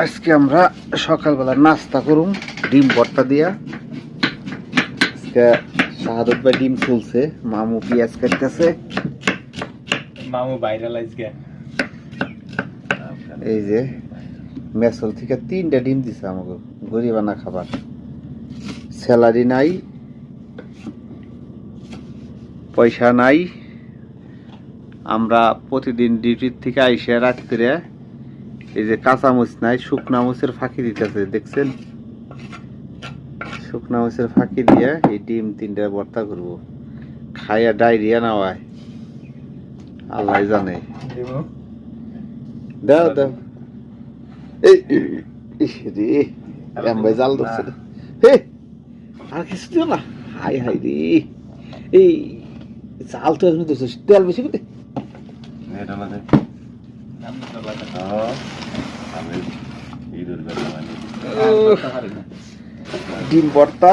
আজকে আমরা সকালবেলা নাস্তা করুম ডিম ভর্তা দিয়া। আজকে শাহাদত ভাই ডিম তুলছে, মামু পেঁয়াজ কাটতেছে। মামু ভাইরাল আজকে। এই যে মেসল থেকে 3টা ডিম দিছে আমাকে, গরিবানা খাবার। স্যালারি নাই, পয়সা নাই। আমরা প্রতিদিন ডিউটির থেকে আইসে রাত্রে এই যে কাঁচামরিচ নাই, শুকনা মরিচের ফাঁকি দিতেছে, দেখছেন? শুকনা মরিচের ফাঁকি দিয়ে এই ডিম 3টা ভর্তা করবো। খাইয়া ডায়রিয়া না হয় আল্লাহ জানে। দাও দাও, এই রে ভাই জাল ধরছে রে। হে আর কিছু দিও না। হাই হাই রে, এই জাল তো এখন ধরছে, তেল বেশি করে। ডিম ভর্তা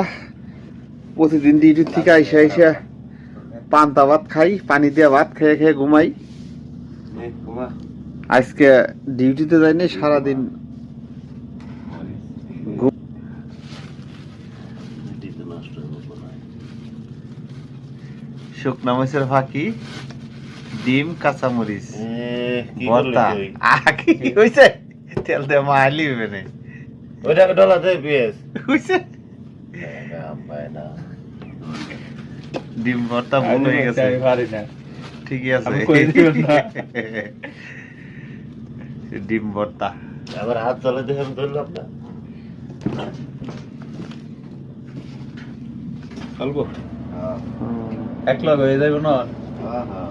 প্রতিদিন ডিউটির থেকে আইসা আইসা পান্তা ভাত খাই, পানি দিয়ে ভাত খেয়ে খেয়ে ঘুমাই। আজকে ডিউটিতে যাইনি, সারাদিন শুকনা মরিচের ফাঁকি, ডিম, কাঁচামরিচ ভর্তা। কি হয়েছে? তেল দিয়ে মারলি হবে। ওইটাকে ডলা দে পিএস হয়েছে ডিম ভর্তা ভুল হয়ে গেছে। ঠিকই আছে, ডিম ভর্তা। আবার হাত চলে দেখে আমি ধরলাম না। অল্প এক লগ হয়ে যাইব না। হ্যাঁ হ্যাঁ